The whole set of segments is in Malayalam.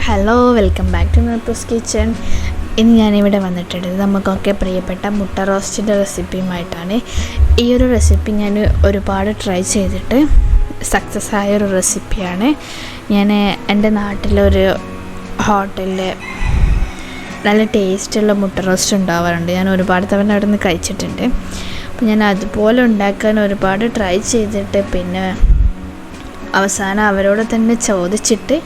Hello, welcome back to Nappo's kitchen. ഇന്ന് ഞാനിവിടെ വന്നിട്ടുണ്ട് നമുക്കൊക്കെ പ്രിയപ്പെട്ട മുട്ട റോസ്റ്റിൻ്റെ റെസിപ്പിയുമായിട്ടാണ്. ഈ ഒരു റെസിപ്പി ഞാൻ ഒരുപാട് ട്രൈ ചെയ്തിട്ട് സക്സസ് ആയൊരു റെസിപ്പിയാണ്. ഞാൻ എൻ്റെ നാട്ടിലൊരു ഹോട്ടലിൽ നല്ല ടേസ്റ്റുള്ള മുട്ട റോസ്റ്റ് ഉണ്ടാവാറുണ്ട്. ഞാൻ ഒരുപാട് തവണ അവിടെ നിന്ന് കഴിച്ചിട്ടുണ്ട്. അപ്പോൾ ഞാൻ അതുപോലെ ഉണ്ടാക്കാൻ ഒരുപാട് ട്രൈ ചെയ്തിട്ട് പിന്നെ അവസാനം അവരോട് തന്നെ ചോദിച്ചിട്ട്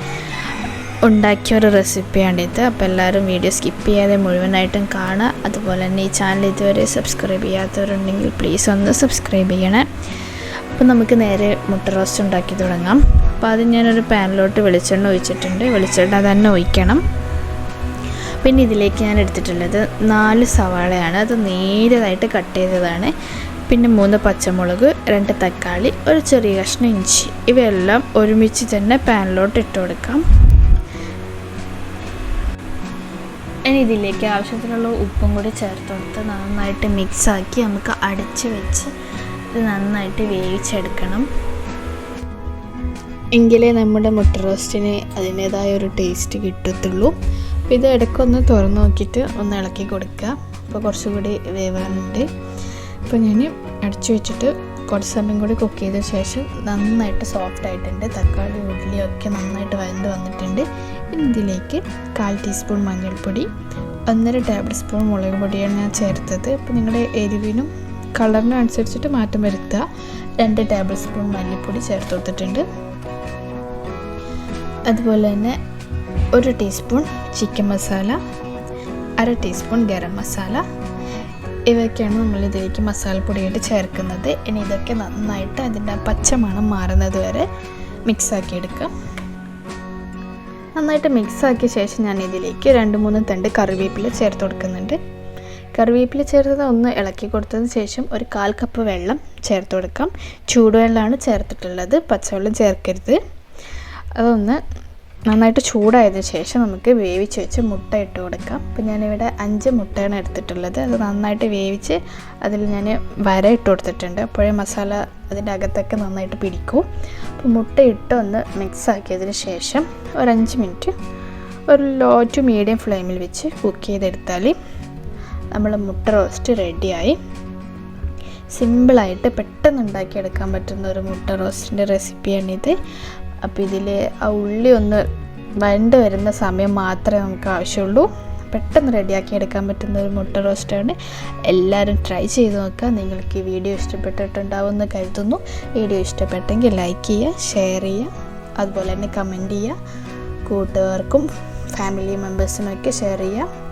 ഉണ്ടാക്കിയൊരു റെസിപ്പിയാണിത്. അപ്പോൾ എല്ലാവരും വീഡിയോ സ്കിപ്പ് ചെയ്യാതെ മുഴുവനായിട്ടും കാണുക. അതുപോലെ തന്നെ ഈ ചാനൽ ഇതുവരെ സബ്സ്ക്രൈബ് ചെയ്യാത്തവരുണ്ടെങ്കിൽ പ്ലീസ് ഒന്ന് സബ്സ്ക്രൈബ് ചെയ്യണേ. അപ്പോൾ നമുക്ക് നേരെ മുട്ട റോസ്റ്റ് ഉണ്ടാക്കി തുടങ്ങാം. അപ്പോൾ ആദ്യം ഞാനൊരു പാനിലോട്ട് വെളിച്ചെണ്ണ ഒഴിച്ചിട്ടുണ്ട്. വെളിച്ചെണ്ണ തന്നെ ഒഴിക്കണം. പിന്നെ ഇതിലേക്ക് ഞാൻ എടുത്തിട്ടുള്ളത് 4 സവാളയാണ്. അത് നേരിയതായിട്ട് കട്ട് ചെയ്തതാണ്. പിന്നെ 3 പച്ചമുളക്, 2 തക്കാളി, ഒരു ചെറിയ കഷ്ണം ഇഞ്ചി, ഇവയെല്ലാം ഒരുമിച്ച് തന്നെ പാനിലോട്ട് ഇട്ട് കൊടുക്കാം. ഇനി ഇതിലേക്ക് ആവശ്യത്തിനുള്ള ഉപ്പും കൂടി ചേർത്ത് കൊടുത്ത് നന്നായിട്ട് മിക്സാക്കി നമുക്ക് അടച്ച് വെച്ച് ഇത് നന്നായിട്ട് വേവിച്ചെടുക്കണം. എങ്കിലേ നമ്മുടെ മുട്ട റോസ്റ്റിന് അതിൻ്റേതായ ഒരു ടേസ്റ്റ് കിട്ടത്തുള്ളൂ. അപ്പോൾ ഇത് ഇടയ്ക്കൊന്ന് തുറന്ന് നോക്കിയിട്ട് ഒന്ന് ഇളക്കി കൊടുക്കുക. അപ്പോൾ കുറച്ചുകൂടി വേവാനുണ്ട്. അപ്പോൾ ഞാൻ അടച്ചു വെച്ചിട്ട് കുറച്ച് സമയം കൂടി കുക്ക് ചെയ്ത ശേഷം നന്നായിട്ട് സോഫ്റ്റ് ആയിട്ടുണ്ട്. തക്കാളി ഉള്ളിയൊക്കെ നന്നായിട്ട് വഴണ്ട് വന്നിട്ടുണ്ട്. ഇനി ഇതിലേക്ക് 1/4 ടീസ്പൂൺ മഞ്ഞൾപ്പൊടി, 1.5 ടേബിൾ സ്പൂൺ മുളക് പൊടിയാണ് ഞാൻ ചേർത്തത്. അപ്പോൾ നിങ്ങളുടെ എരിവിനും കളറിനും അനുസരിച്ചിട്ട് മാറ്റം വരുത്തുക. 2 ടേബിൾ സ്പൂൺ മല്ലിപ്പൊടി ചേർത്ത് കൊടുത്തിട്ടുണ്ട്. അതുപോലെ തന്നെ 1 teaspoon chicken masala, 1/2 teaspoon garam masala, ഇവയൊക്കെയാണ് നമ്മൾ ഇതിലേക്ക് മസാലപ്പൊടിയായിട്ട് ചേർക്കുന്നത്. ഇനി ഇതൊക്കെ നന്നായിട്ട് അതിൻ്റെ പച്ചമണം മാറുന്നത് വരെ മിക്സാക്കി എടുക്കാം. നന്നായിട്ട് മിക്സാക്കിയ ശേഷം ഞാൻ ഇതിലേക്ക് 2-3 തണ്ട് കറിവേപ്പില ചേർത്ത് കൊടുക്കുന്നുണ്ട്. കറിവേപ്പില ചേർത്തത് ഒന്ന് ഇളക്കി കൊടുത്തതിന് ശേഷം ഒരു 1/4 കപ്പ് വെള്ളം ചേർത്ത് കൊടുക്കാം. ചൂടുവെള്ളമാണ് ചേർത്തിട്ടുള്ളത്, പച്ചവെള്ളം ചേർക്കരുത്. അതൊന്ന് നന്നായിട്ട് ചൂടായതിനു ശേഷം നമുക്ക് വേവിച്ച് വെച്ച് മുട്ട ഇട്ട് കൊടുക്കാം. അപ്പോൾ ഞാനിവിടെ 5 മുട്ടയാണ് എടുത്തിട്ടുള്ളത്. അത് നന്നായിട്ട് വേവിച്ച് അതിൽ ഞാൻ വര ഇട്ട് കൊടുത്തിട്ടുണ്ട്. അപ്പോഴേ മസാല അതിൻ്റെ അകത്തൊക്കെ നന്നായിട്ട് പിടിക്കും. അപ്പോൾ മുട്ട ഇട്ട് ഒന്ന് മിക്സ് ആക്കിയതിന് ശേഷം ഒരു 5 മിനിറ്റ് ഒരു ലോ ടു മീഡിയം ഫ്ലെയിമിൽ വെച്ച് കുക്ക് ചെയ്തെടുത്താൽ നമ്മൾ മുട്ട റോസ്റ്റ് റെഡിയായി. സിമ്പിളായിട്ട് പെട്ടെന്ന് ഉണ്ടാക്കിയെടുക്കാൻ പറ്റുന്ന ഒരു മുട്ട റോസ്റ്റിൻ്റെ റെസിപ്പിയാണിത്. അപ്പോൾ ഇതിൽ ആ ഉള്ളി ഒന്ന് വഴണ്ട് വരുന്ന സമയം മാത്രമേ നമുക്ക് ആവശ്യമുള്ളൂ. പെട്ടെന്ന് റെഡിയാക്കി എടുക്കാൻ പറ്റുന്ന ഒരു മുട്ട റോസ്റ്റാണ്. എല്ലാവരും ട്രൈ ചെയ്ത് നോക്കുക. നിങ്ങൾക്ക് ഈ വീഡിയോ ഇഷ്ടപ്പെട്ടിട്ടുണ്ടാവുമെന്ന് കരുതുന്നു. വീഡിയോ ഇഷ്ടപ്പെട്ടെങ്കിൽ ലൈക്ക് ചെയ്യുക, ഷെയർ ചെയ്യുക, അതുപോലെ തന്നെ കമൻറ്റ് ചെയ്യുക. കൂട്ടുകാർക്കും ഫാമിലി മെമ്പേഴ്സിനൊക്കെ ഷെയർ ചെയ്യുക.